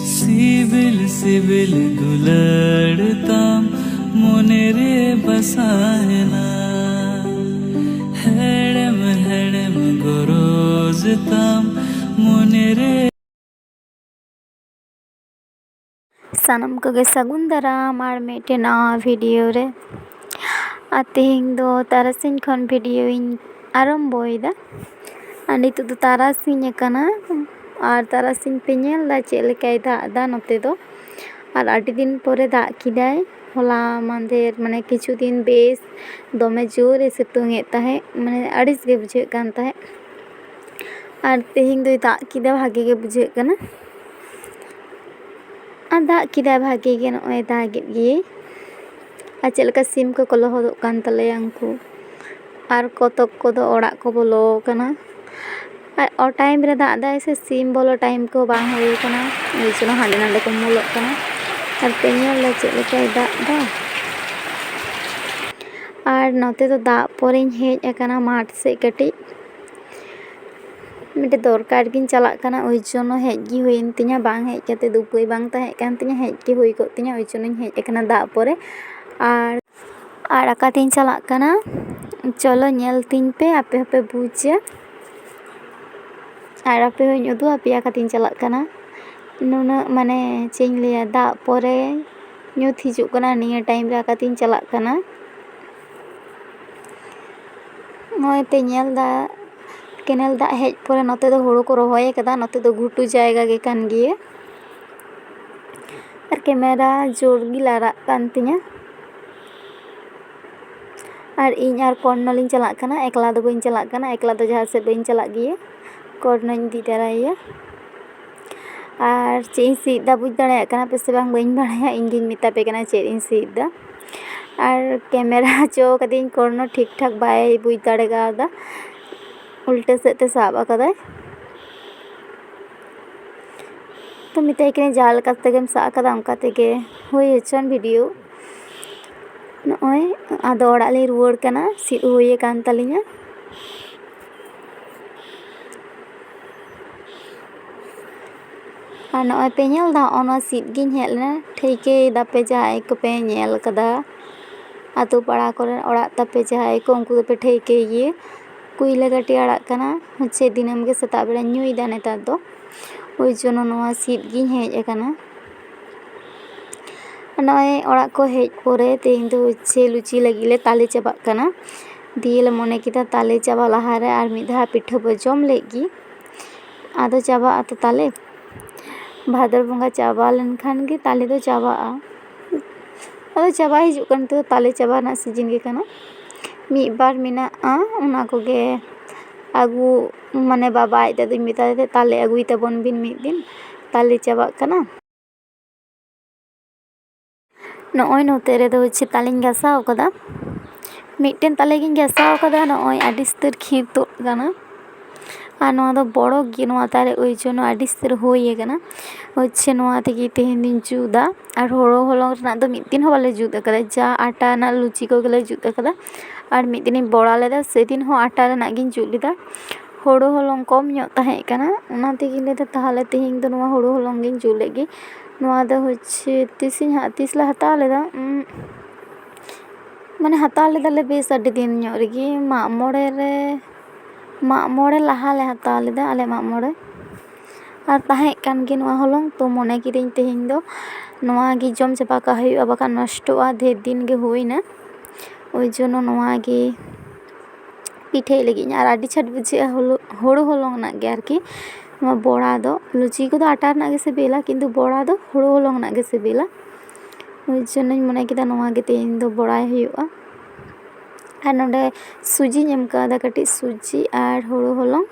CIBIL CIBIL दुलड़ताम मोनेरे बसायना हेड़म हेड़म गरोजताम मोनेरे सानम को सगुन दाराम और मिट्टे नवा वीडियो रे तेहें दो तारासिन खन वीडियो आरम्भोयेदा नितो दो तारासिन कना और तारासिन पे नेलदा चेलेकाय दागदा नोते दो और आडी दिन परे दाग किदाय होला मांदेर माने किछु दिन बेस दमे जोरे सितुंगे ताहे माने आडिस गे बुझे कान ताहे और तेहें दो दाग किदा भागे गे बुझे काना और दाग किदा भागे गे नोय दागे गे और चेलका सिम को लहदोग कान तलेया उनको और कतक को ओड़ाग को बोलो काना और टाइम रे दाग दाय से सिम बोलो टाइम को बांग होय काना ओइसनो हांडे नांडे को मुलोग काना और पेñal चेलकाय दाग दा और नोते तो दाग परेñ हेज अकाना माठ से कटी मिटे दरकार गिन चलाग काना ओइसनो हेज गी होयन तिña बांग हेज कते दुपई बांग ताहे कान तिña हेज गे होय को तिña ओइसनो हेज अकाना दाग परे और अकातेñ चलाग काना चलो नेल तिñ पे आपे हपे बुझा और आपे होñ उदु आपे अकातेñ चलाग काना नुना माने चेñ लिया दाग परे ᱧᱩᱛ हिजुग काना निया टाइम रे अकातेñ चलाग काना नय पे नेल दा केनेल दाग हेज परे नोते दो हुड़ू को रोहय कदा नोते दो घुटू जायगा गे कान गिये और कैमरा जोर गी लाराग कान तिña और इन और कर्नलिñ चलाग काना एकला दो बइन चलाग काना एकला दो जहाँ से बइन चलाग गिये कर्नñ दी दाराया और चेñ सीदा बुझ दाड़ाया काना पे से बांग बइन बाड़ाया इन गिñ मिता पे काना चेद इन सीदा और कैमरा चो कदिñ कर्न ठीक ठाक बाय बुझ दाड़े गादा उल्टे सेद ते साब अकादाय तो मिताय किने जहाँ लेका तेगेम साब अकादा ओंका तेगे होय हचन वीडियो नय आदो ओड़ाग लिñ रुवाड़ काना सिद होय कान तालिña और नय पे नेल दा ओना सिद गिñ हेज लेना ठेके दापे जहाय को पे नेल कदा आतु पाड़ा करे ओड़ाग तापे जहाय को उनको पे ठेके गिये कुइला गाटी आड़ाग काना हच्छे दिनम गे सेता बेड़ा ᱧᱩᱭᱫᱟ नेतार दो ओइ जोनो नोवा सिद गिñ हेज अकाना नय ओड़ाग को हेज परे तेहें दो हच्छे लुचि लगी ले ताले चाबाग काना दिए ले मने किदा ताले चाबा लहारे और मिद धा पिठा बो जम लेगी आदो चाबा आतो ताले भादर बंगा चाबा लेनखान गे ताले दो चाबा आदो चाबा हिजुग कान तो ताले चाबा ना सीजन गे काना मी बार मिना उना को गे आगु माने बाबा आय दादुñ मिता दे ताले आगुई ताबन बिन मिद दिन ताले चाबा काना नय नोते रे दो हच्छे तालेñ गासाव कदा मिदटेन ताले गिñ गासाव कदा नय आडिस्तर खीर तोद काना और नोआ दो बड़ो गे नोआ तारे ओइ जोनो आडिस्तर होय काना हच्छे नोआ तेगे तेहें दिन जुदा और होड़ो हलंग रना दो मिद दिन हो बाले जुद अकादा जा आटा ना लुचि को गेले जुद अकादा और मिद दिन बड़ा लेदा सेदिन हो आटा रना गिñ जुद लेदा होड़ो हलंग कम ᱧᱚᱜ ताहें काना ओना तेगे लेदा ताहले तेहें दो नोआ होड़ो हलंग गिñ जुद लेगे नोआ दो हच्छे तीस ला हताव लेदा माने हताव लेदा ले बेस आडी दिन ᱧᱚᱜ रेगे माग मोड़े लहा ले हताव लेदा आले माग मोड़े और ताहें कान गे नोआ हलंग तो मने किदिñ तेहें दो नोआ गे जम चाबा का हुयुआ बाका नष्टोआ ढेर दिन गे हुइना ओइ जोनो नोआ गे पिठाई लगिñ और आडी छाट बुझे होड़ो हलंग ना गे आरकी नोआ बड़ा दो लुचि को दो आटा रना गे सिबिला किंतु बड़ा दो होड़ो हलंग ना गे सिबिला ओइ जोनो मने किदा नोआ गे तेहें दो बड़ाय हुयुआ और नोडे सुजिñ एम कादा कटी सुजी और होड़ो हलंग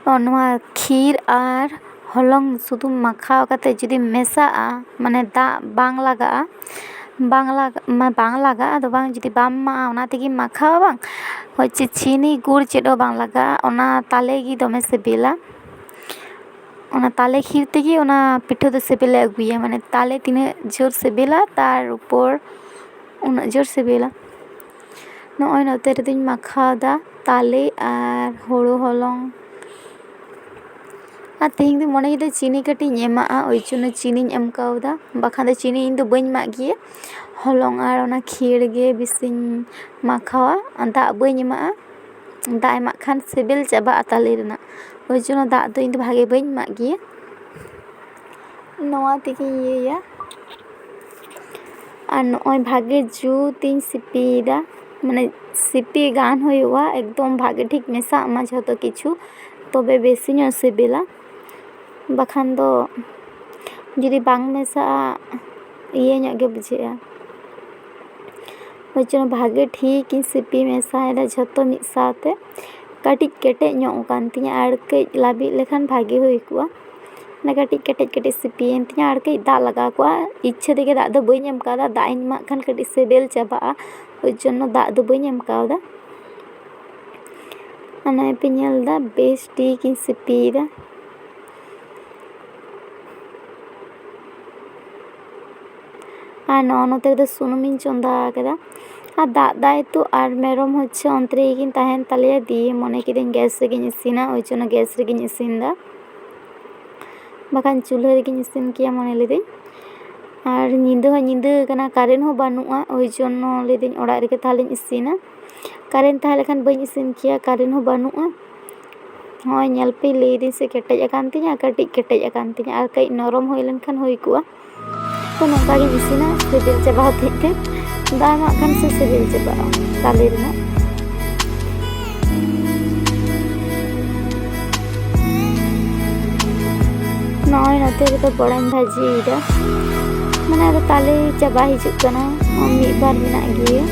और नोआ खीर और हलंग सुधु माखाव काते जुदी मेसाआ माने दा बांग लागा आदो बांग जुदी बाम मा ओना तेगे माखाव बांग हच्छे चीनी गुड़ चेदो बांग लागा ओना ताले गी दमे सिबिला ओना ताले खीर तेगे ओना पिठा दो सिबिले अगुया माने ताले तिने जोर सिबिला तार ऊपर उना जोर सिबिला नय नोते रेदिñ माखाव दा ताले और होड़ो हलंग ᱟᱨ ᱛᱮᱦᱮᱧ ᱫᱚ ᱢᱚᱱᱮ ᱠᱮᱫᱟ ᱪᱤᱱᱤ ᱠᱟᱹᱴᱤᱡ ᱤᱧ ᱮᱢᱟᱜᱼᱟ, ᱳই ᱡᱚᱱᱱᱚ ᱪᱤᱱᱤᱧ ᱮᱢ ᱠᱟᱣᱫᱟ, ᱵᱟᱠᱷᱟᱱ ᱫᱚ ᱪᱤᱱᱤ ᱤᱧ ᱫᱚ ᱵᱟᱹᱧ ᱮᱢᱟᱜ ᱜᱮᱭᱟ, ᱦᱚᱞᱚᱝ ᱟᱨ ᱚᱱᱟ ᱠᱷᱤᱨ ᱜᱮ ᱵᱮᱥᱤᱧ ᱢᱟᱠᱷᱟᱣᱟ, ᱫᱟᱜ ᱵᱟᱹᱧ ᱮᱢᱟᱜᱼᱟ, ᱫᱟᱜ ᱮᱢᱟᱜ ᱠᱷᱟᱱ ᱥᱤᱵᱤᱞ ᱪᱟᱵᱟᱜᱼᱟ ᱛᱟᱞᱮ ᱨᱮᱱᱟᱜ, ᱳই ᱡᱚᱱᱱᱚ ᱫᱟᱜ ᱫᱚ ᱤᱧ ᱫᱚ ᱵᱷᱟᱜᱮ ᱵᱟᱹᱧ ᱮᱢᱟᱜ ᱜᱮᱭᱟ, ᱱᱚᱣᱟ ᱛᱮᱜᱮᱧ ᱤᱭᱟᱹᱭᱟ᱾ ᱟᱨ ᱱᱚᱜᱼᱚᱭ ᱵᱷᱟᱜᱮ ᱡᱩᱛᱤᱧ ᱥᱤᱯᱤᱭᱮᱫᱟ, ᱢᱟᱱᱮ ᱥᱤᱯᱤ ᱜᱟᱱ ᱦᱩᱭᱩᱜᱼᱟ, ᱮᱠᱫᱚᱢ ᱵᱷᱟᱜᱮ ᱴᱷᱤᱠ ᱢᱮᱥᱟᱜ ᱢᱟ ᱡᱷᱚᱛᱚ ᱠᱤᱪᱷᱩ, ᱛᱚᱵᱮ ᱵᱮᱥᱤ ᱧᱚᱜ ᱥᱤᱵᱤᱞᱟ, ᱵᱟᱠᱷᱟᱱ ᱫᱚ ᱡᱩᱫᱤ ᱵᱟᱝ ᱢᱮᱥᱟᱜᱼᱟ ᱤᱭᱟᱹ ᱧᱚᱜ ᱜᱮ ᱵᱩᱡᱷᱟᱹᱜᱼᱟ, ওই জন্য ভাগে ঠিকই সিপি মেশাᱭᱮᱫᱟ ᱡᱷᱚᱛᱚ ᱢᱤᱫ ᱥᱟᱶᱛᱮ, ᱠᱟᱹᱴᱤᱡ ᱠᱮᱴᱮᱡ ᱧᱚᱜ ᱠᱟᱱ ᱛᱤᱧᱟᱹ ᱟᱨ ᱠᱟᱹᱡ ᱞᱟᱹᱵᱤᱫ ᱞᱮᱠᱷᱟᱱ ᱵᱷᱟᱜᱮ ᱦᱩᱭ ᱠᱚᱜᱼᱟ, ᱢᱟᱱᱮ ᱠᱟᱹᱴᱤᱡ ᱠᱮᱴᱮᱡ ᱥᱤᱯᱤᱭᱮᱱ ᱛᱤᱧᱟᱹ ᱟᱨ ᱠᱟᱹᱡ ᱫᱟᱜ ᱞᱟᱜᱟᱣ ᱠᱚᱜᱼᱟ, ᱤᱪᱪᱷᱟᱹ ᱛᱮᱜᱮ ᱫᱟᱜ ᱫᱚ ᱵᱟᱹᱧ ᱮᱢ ᱠᱟᱣᱫᱟ, ᱫᱟᱜ ᱤᱧ ᱮᱢᱟᱜ ᱠᱷᱟᱱ ᱠᱟᱹᱴᱤᱡ ᱥᱤᱵᱤᱞ ᱪᱟᱵᱟᱜᱼᱟ, ওই জন্য ᱫᱟᱜ ᱫᱚ ᱵᱟᱹᱧ ᱮᱢ ᱠᱟᱣᱫᱟ, ᱚᱱᱟ ᱯᱮ ᱧᱮᱞᱫᱟ ᱵᱮᱥ ᱴᱷᱤᱠᱤᱧ ᱥᱤᱯᱤᱭᱮᱫᱟ᱾ ᱟᱨ ᱱᱚᱛᱮ ᱨᱮᱫᱚ ᱥᱩᱱᱩᱢᱤᱧ ᱪᱚᱸᱫᱟ ᱟᱠᱟᱫᱟ, ᱟᱨ ᱫᱟᱜ ᱫᱟᱭ ᱛᱚ, ᱟᱨ ᱢᱮᱨᱚᱢ ᱚᱱᱛᱮ ᱨᱮᱜᱮᱠᱤᱱ ᱛᱟᱦᱮᱱ ᱛᱟᱞᱮᱭᱟ, ᱫᱤᱭᱮ ᱢᱚᱱᱮ ᱠᱤᱫᱟᱹᱧ ᱜᱮᱥ ᱨᱮᱜᱤᱧ ᱤᱥᱤᱱᱟ, ওই জন্য ᱜᱮᱥ ᱨᱮᱜᱤᱧ ᱤᱥᱤᱱᱫᱟ, ᱵᱟᱠᱷᱟᱱ ᱪᱩᱞᱦᱟᱹ ᱨᱮᱜᱤᱧ ᱤᱥᱤᱱ ᱠᱮᱭᱟ ᱢᱚᱱᱮ ᱞᱤᱫᱟᱹᱧ, ᱟᱨ ᱧᱤᱫᱟᱹ ᱦᱚᱸ ᱧᱤᱫᱟᱹ ᱟᱠᱟᱱᱟ, ᱠᱟᱨᱮᱱᱴ ᱦᱚᱸ ᱵᱟᱹᱱᱩᱜᱼᱟ, ওই জন্য ᱞᱟᱹᱭᱫᱟᱹᱧ ᱚᱲᱟᱜ ᱨᱮᱜᱮ ᱛᱟᱦᱞᱮᱧ ᱤᱥᱤᱱᱟ, ᱠᱟᱨᱮᱱᱴ ᱛᱟᱦᱮᱸ ᱞᱮᱠᱷᱟᱱ ᱵᱟᱹᱧ ᱤᱥᱤᱱ ᱠᱮᱭᱟ, ᱠᱟᱨᱮᱱᱴ ᱦᱚᱸ ᱵᱟᱹᱱᱩᱜᱼᱟ, ᱦᱚᱸᱜᱼᱚᱭ ᱧᱮᱞ ᱯᱮ ᱞᱟᱹᱭᱫᱟᱹᱧ ᱥᱮ ᱠᱮᱴᱮᱡ ᱟᱠᱟᱱ ᱛᱤᱧᱟᱹ, ᱠᱟᱹᱴᱤᱡ ᱠᱮᱴᱮᱡ ᱟᱠᱟᱱ ᱛᱤᱧᱟᱹ, ᱟᱨ ᱠᱟᱹᱡ ᱱᱚᱨᱚᱢ ᱦᱩᱭ ᱞᱮᱱᱠᱷᱟᱱ ᱦᱩᱭ ᱠᱚᱜᱼᱟ, ᱛᱚ ᱱᱚᱝᱠᱟ ᱜᱤᱧ ᱤᱥᱤᱱᱟ, ᱥᱤᱵᱤᱞ ᱪᱟᱵᱟ ᱦᱚᱛᱮᱡ ᱛᱮ, ᱫᱟᱜ ᱮᱢᱟᱜ ᱠᱷᱟᱱ ᱥᱮ ᱥᱤᱵᱤᱞ ᱪᱟᱵᱟᱜᱼᱟ ᱛᱟᱞᱮ ᱨᱮᱱᱟᱜ, ᱱᱚᱜᱼᱚᱭ ᱱᱚᱛᱮ ᱨᱮᱫᱚ ᱵᱚᱲᱟᱧ ᱵᱷᱟᱹᱡᱤᱭᱮᱫᱟ, ᱢᱟᱱᱮ ᱟᱫᱚ ᱛᱟᱞᱮ ᱪᱟᱵᱟ ᱦᱤᱡᱩᱜ ᱠᱟᱱᱟ, ᱢᱤᱫ ᱵᱟᱨ ᱢᱮᱱᱟᱜ ᱜᱮᱭᱟ,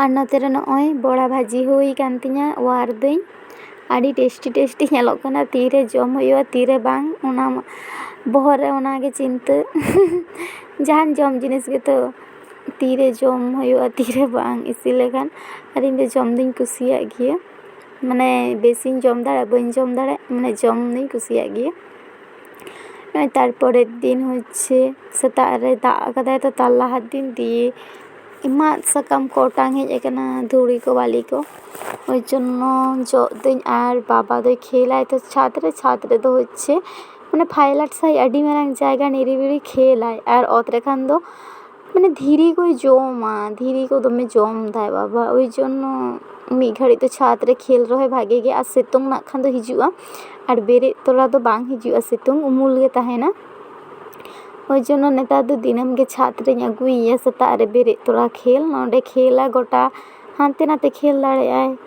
ᱟᱨ ᱱᱚᱛᱮ ᱨᱮ ᱱᱚᱜᱼᱚᱭ ᱵᱚᱲᱟ ᱵᱷᱟᱹᱡᱤ ᱦᱩᱭ ᱠᱟᱱ ᱛᱤᱧᱟᱹ, ᱚᱣᱟᱨ ᱫᱟᱹᱧ, ᱟᱹᱰᱤ ᱴᱮᱥᱴᱤ ᱧᱮᱞᱚᱜ ᱠᱟᱱᱟ, ᱛᱤᱨᱮ ᱡᱚᱢ ᱦᱩᱭᱩᱜᱼᱟ ᱛᱤᱨᱮ ᱵᱟᱝ, ᱚᱱᱟ ᱵᱚᱦᱚᱜ ᱨᱮ ᱚᱱᱟᱜᱮ ᱪᱤᱱᱛᱟᱹ, ᱡᱟᱦᱟᱱ ᱡᱚᱢ ᱡᱤᱱᱤᱥ ᱜᱮᱛᱚ ᱛᱤᱨᱮ ᱡᱚᱢ ᱦᱩᱭᱩᱜᱼᱟ ᱛᱤᱨᱮ ᱵᱟᱝ ᱤᱥᱤᱱ ᱞᱮᱠᱷᱟᱱ, ᱟᱨ ᱤᱧ ᱫᱚ ᱡᱚᱢ ᱫᱩᱧ ᱠᱩᱥᱤᱭᱟᱜ ᱜᱮᱭᱟ, ᱢᱟᱱᱮ ᱵᱮᱥᱤᱧ ᱡᱚᱢ ᱫᱟᱲᱮᱭᱟᱜ ᱵᱟᱹᱧ ᱡᱚᱢ ᱫᱟᱲᱮᱭᱟᱜ, ᱢᱟᱱᱮ ᱡᱚᱢ ᱫᱩᱧ ᱠᱩᱥᱤᱭᱟᱜ ᱜᱮᱭᱟ, ᱱᱚᱜᱼᱚᱭ ᱛᱟᱨᱯᱚᱨᱮর দিন হচ্ছে ᱥᱮᱛᱟᱜ ᱨᱮ ᱫᱟᱜ ᱟᱠᱟᱫᱟᱭ ᱛᱚ ᱛᱟর ᱞᱟᱦᱟ ᱫᱤᱱ, ᱫᱤᱭᱮ ᱢᱟᱫ ᱥᱟᱠᱟᱢ ᱠᱚ ᱚᱴᱟᱝ ᱦᱮᱡ ᱟᱠᱟᱱᱟ, ᱫᱷᱩᱲᱤ ᱠᱚ ᱵᱟᱞᱤ ᱠᱚ, ওই জন্য ᱡᱚᱜ ᱫᱟᱹᱧ, ᱟᱨ ᱵᱟᱵᱟ ᱫᱚᱭ ᱠᱷᱮᱞᱟᱭ ᱛᱚ ছাদ ᱨᱮᱫᱚ হচ্ছে মানে ফাইলাট সাই ᱟᱹᱰᱤ ᱢᱟᱨᱟᱝ ᱡᱟᱭᱜᱟ ᱱᱤᱨᱤᱵᱤᱲᱤ ᱠᱷᱮᱞᱟᱭ, ᱟᱨ ᱚᱛ ᱨᱮᱠᱷᱟᱱ ᱫᱚ মানে ᱫᱷᱤᱨᱤ ᱠᱚᱭ ᱡᱚᱢᱟ, ᱫᱷᱤᱨᱤ ᱠᱚ ᱫᱚᱢᱮ ᱡᱚᱢ ᱫᱟᱭ ᱵᱟᱵᱟ, ওই জন্য ᱢᱤᱫ ᱜᱷᱟᱹᱲᱤᱡ ᱫᱚ ᱪᱷᱟᱫ ᱨᱮ ᱠᱷᱮᱞ ᱨᱮᱦᱚᱸ ᱵᱷᱟᱜᱮ ᱜᱮ, ᱟᱨ ᱥᱤᱛᱩᱝ ᱱᱟᱜ ᱠᱷᱟᱱ ᱫᱚ ᱦᱤᱡᱩᱜᱼᱟ, ᱟᱨ ᱵᱮᱨᱮᱫ ᱛᱚᱨᱟ ᱫᱚ ᱵᱟᱝ ᱦᱤᱡᱩᱜᱼᱟ ᱥᱤᱛᱩᱝ, ᱩᱢᱩᱞ ᱜᱮ ᱛᱟᱦᱮᱱᱟ, ওই জন্য নেতার ᱫᱚ ᱫᱤᱱᱟᱹᱢ ᱜᱮ ᱪᱷᱟᱫ ᱨᱮᱧ ᱟᱹᱜᱩᱭᱮᱭᱟ, ᱥᱮᱛᱟᱜ ᱨᱮ ᱵᱮᱨᱮᱫ ᱛᱚᱨᱟ ᱠᱷᱮᱞ, ᱱᱚᱸᱰᱮ ᱠᱷᱮᱞᱟ ᱜᱚᱴᱟ, ᱦᱟᱱᱛᱮ ᱱᱟᱛᱮ ᱠᱷᱮᱞ ᱫᱟᱲᱮᱭᱟᱜᱼᱟᱭ,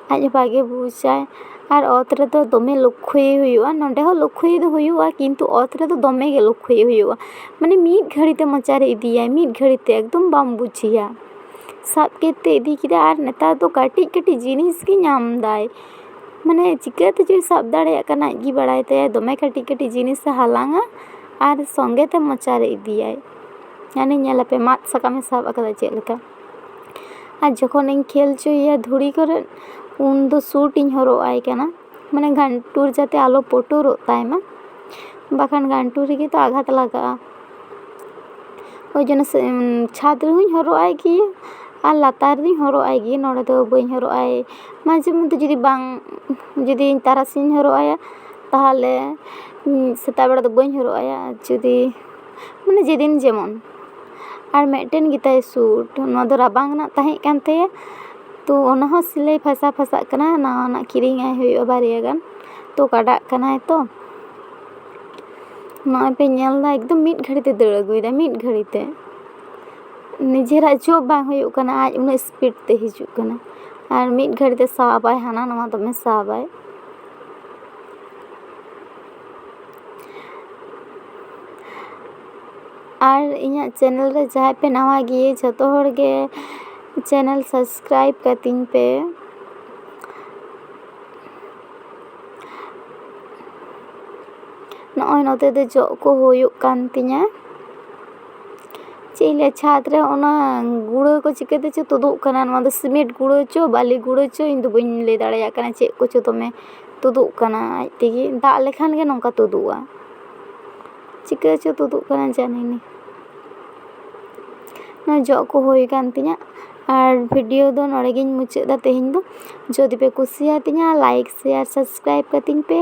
ᱟᱡ ᱦᱚᱸ ᱵᱷᱟᱜᱮ ᱵᱩᱡᱟᱭ, ᱟᱨ ᱚᱛ ᱨᱮᱫᱚ ᱫᱚᱢᱮ ᱞᱚᱠᱠᱷᱚᱭᱮ ᱦᱩᱭᱩᱜᱼᱟ, ᱱᱚᱸᱰᱮ ᱦᱚᱸ ᱞᱚᱠᱠᱷᱚᱭᱮ ᱫᱚ ᱦᱩᱭᱩᱜᱼᱟ, ᱠᱤᱱᱛᱩ ᱚᱛ ᱨᱮᱫᱚ ᱫᱚᱢᱮ ᱜᱮ ᱞᱚᱠᱠᱷᱚᱭᱮ ᱦᱩᱭᱩᱜᱼᱟ, ᱢᱟᱱᱮ ᱢᱤᱫ ᱜᱷᱟᱹᱲᱤ ᱛᱮ ᱢᱚᱪᱟᱨᱮ ᱤᱫᱤᱭᱟᱭ, ᱢᱤᱫ ᱜᱷᱟᱹᱲᱤ ᱛᱮ ᱮᱠᱫᱚᱢ ᱵᱟᱢ ᱵᱩᱡᱷᱮᱭᱟ, ᱥᱟᱵ ᱠᱮᱫᱛᱮ ᱤᱫᱤ ᱠᱮᱫᱟ, ᱟᱨ ᱱᱮᱛᱟর ᱫᱚ ᱠᱟᱹᱴᱤᱡ ᱡᱤᱱᱤᱥ ᱜᱮ ᱧᱟᱢ ᱫᱟᱭ, ᱢᱟᱱᱮ ᱪᱤᱠᱟᱹᱛᱮ ᱪᱚᱭ ᱥᱟᱵ ᱫᱟᱲᱮᱭᱟᱜ ᱠᱟᱱᱟ, ᱟᱡ ᱜᱮ ᱵᱟᱲᱟᱭ ᱛᱟᱭᱟ, ᱫᱚᱢᱮ ᱠᱟᱹᱴᱤᱡ ᱡᱤᱱᱤᱥᱮ ᱦᱟᱞᱟᱝᱟ, ᱟᱨ ᱥᱚᱸᱜᱮ ᱛᱮ ᱢᱚᱪᱟᱨᱮ ᱤᱫᱤᱭᱟᱭ, ᱦᱟᱱᱮ ᱧᱮᱞᱟᱯᱮ ᱢᱟᱫ ᱥᱟᱠᱟᱢᱮ ᱥᱟᱵ ᱟᱠᱟᱫᱟ ᱪᱮᱫ ᱞᱮᱠᱟ, ᱟᱨ ᱡᱚᱠᱷᱚᱱᱤᱧ ᱠᱷᱮᱞ ᱦᱚᱪᱚᱭᱮᱭᱟ ᱫᱷᱩᱲᱤ ᱠᱚᱨᱮ, ᱩᱱ ᱫᱚ ᱥᱩᱴ ᱤᱧ ᱦᱚᱨᱚᱜ ᱟᱭ ᱠᱟᱱᱟ, ᱢᱟᱱᱮ ᱜᱷᱟᱱᱴᱩᱨ ᱡᱟᱛᱮ ᱟᱞᱚ ᱯᱚᱴᱚᱨᱚᱜ ᱛᱟᱭ ᱢᱟ, ᱵᱟᱠᱷᱟᱱ ᱜᱷᱟᱱᱴᱩᱨ ᱨᱮᱜᱮ ᱛᱚ ᱟᱜᱷᱟᱛ ᱞᱟᱜᱟᱜᱼᱟ, ওই জন্য ছাদ ᱨᱮᱦᱚᱸᱧ ᱦᱚᱨᱚᱜ ᱟᱭ ᱜᱮᱭᱟ, ᱟᱨ ᱞᱟᱛᱟᱨ ᱨᱮᱧ ᱦᱚᱨᱚᱜ ᱟᱭ ᱜᱮᱭᱟ, ᱱᱚᱰᱮ ᱫᱚ ᱵᱟᱹᱧ ᱦᱚᱨᱚᱜ ᱟᱭ, ᱢᱟᱡᱷᱮ ᱢᱚᱫᱽᱫᱷᱮ ᱡᱩᱫᱤ ᱛᱟᱨᱟᱥᱤᱧ ᱦᱚᱨᱚᱜ ᱟᱭᱟ, ᱛᱟᱦᱚᱞᱮ ᱥᱮᱛᱟᱜ ᱵᱮᱲᱟ ᱫᱚ ᱵᱟᱹᱧ ᱦᱚᱨᱚᱜ ᱟᱭᱟ, ᱡᱩᱫᱤ ᱢᱟᱱᱮ ᱡᱮᱫᱤᱱ ᱡᱮᱢᱚᱱ, ᱟᱨ ᱢᱤᱫᱴᱮᱱ ᱜᱮᱛᱟᱭ ᱥᱩᱴ, ᱱᱚᱣᱟ ᱫᱚ ᱨᱟᱵᱟᱝ ᱨᱮᱱᱟᱜ ᱛᱟᱦᱮᱸ ᱠᱟᱱ ᱛᱟᱭᱟ, ᱛᱚ ᱚᱱᱟ ᱦᱚᱸ ᱥᱤᱞᱟᱹᱭ ᱯᱷᱟᱥᱟᱜ ᱠᱟᱱᱟ, ᱱᱟᱣᱟᱱᱟᱜ ᱠᱤᱨᱤᱧ ᱟᱭ ᱦᱩᱭᱩᱜᱼᱟ ᱵᱟᱨᱭᱟ ᱜᱟᱱ, ᱛᱚ ᱠᱟᱰᱟᱜ ᱠᱟᱱᱟᱭ ᱛᱚ, ᱱᱚᱜᱼᱚᱭ ᱯᱮ ᱧᱮᱞᱫᱟ ᱮᱠᱫᱚम ᱢᱤᱫ ᱜᱷᱟᱹᱲᱤ ᱛᱮ ᱫᱟᱹᱲ ᱟᱹᱜᱩᱭᱮᱫᱟ, ᱢᱤᱫ ᱜᱷᱟᱹᱲᱤ ᱛᱮ ᱱᱤᱡᱮᱨᱟᱜ ᱡᱚᱵ ᱵᱟᱝ ᱦᱩᱭᱩᱜ ᱠᱟᱱᱟ, ᱟᱡ ᱩᱱᱟᱹᱜ ᱥᱯᱤᱰ ᱛᱮ ᱦᱤᱡᱩᱜ ᱠᱟᱱᱟ ᱟᱨ ᱢᱤᱫ ᱜᱷᱟᱹᱲᱤ ᱛᱮ ᱥᱟᱵᱟᱭ, ᱦᱟᱱᱟ ᱱᱚᱣᱟ ᱫᱚᱢᱮ ᱥᱟᱵᱟᱭ᱾ ᱟᱨ ᱤᱧᱟᱹᱜ ᱪᱮᱱᱮᱞ ᱨᱮ ᱡᱟᱦᱟᱸᱭ ᱯᱮ ᱱᱟᱣᱟ ᱜᱤᱭᱟᱹ ᱡᱷᱚᱛᱚ ᱦᱚᱲ ᱜᱮ ᱪᱮᱱᱮᱞ ᱥᱟᱵᱥᱠᱨᱟᱭᱤᱵ ᱠᱟᱹᱛᱤᱧ ᱯᱮ᱾ ᱱᱚᱜᱼᱚᱭ ᱱᱚᱛᱮ ᱫᱚ ᱡᱚᱜ ᱠᱚ ᱦᱩᱭᱩᱜ ᱠᱟᱱ ᱛᱤᱧᱟᱹ᱾ ᱪᱮᱫ ᱤᱧ ᱞᱟᱹᱭᱟ, ᱪᱷᱟᱫᱽ ᱨᱮ ᱚᱱᱟ ᱜᱩᱲᱟᱹ ᱠᱚ ᱪᱤᱠᱟᱹᱛᱮ ᱪᱚ ᱛᱩᱫᱩᱜ ᱠᱟᱱᱟ, ᱱᱚᱣᱟ ᱫᱚ ᱥᱤᱢᱮᱱᱴ ᱜᱩᱲᱟᱹ ᱪᱚ ᱵᱟᱹᱞᱤ ᱜᱩᱲᱟᱹ ᱪᱚ ᱤᱧ ᱫᱚ ᱵᱟᱹᱧ ᱞᱟᱹᱭ ᱫᱟᱲᱮᱭᱟᱜ ᱠᱟᱱᱟ, ᱪᱮᱫ ᱠᱚᱪᱚ ᱫᱚᱢᱮ ᱛᱩᱫᱩᱜ ᱠᱟᱱᱟ ᱟᱡ ᱛᱮᱜᱮ, ᱫᱟᱜ ᱞᱮᱠᱷᱟᱱ ᱜᱮ ᱱᱚᱝᱠᱟ ᱛᱩᱫᱩᱜᱼᱟ, ᱪᱤᱠᱟᱹ ᱪᱚ ᱛᱩᱫᱩᱜ ᱠᱟᱱᱟ ᱡᱟᱹᱱᱤ ᱱᱟ᱾ ᱱᱚᱣᱟ ᱡᱚᱜ ᱠᱚ ᱦᱩᱭ ᱠᱟᱱ ᱛᱤᱧᱟᱹ ᱟᱨ ᱵᱷᱤᱰᱤᱭᱳ ᱫᱚ ᱱᱚᱰᱮ ᱜᱤᱧ ᱢᱩᱪᱟᱹᱫ ᱫᱟ ᱛᱮᱦᱮᱧ ᱫᱚ᱾ ᱡᱩᱫᱤ ᱯᱮ ᱠᱩᱥᱤᱭᱟᱛᱤᱧᱟ ᱞᱟᱭᱤᱠ ᱥᱮᱭᱟᱨ ᱥᱟᱵᱥᱠᱨᱟᱭᱤᱵ ᱠᱟᱹᱛᱤᱧ ᱯᱮ᱾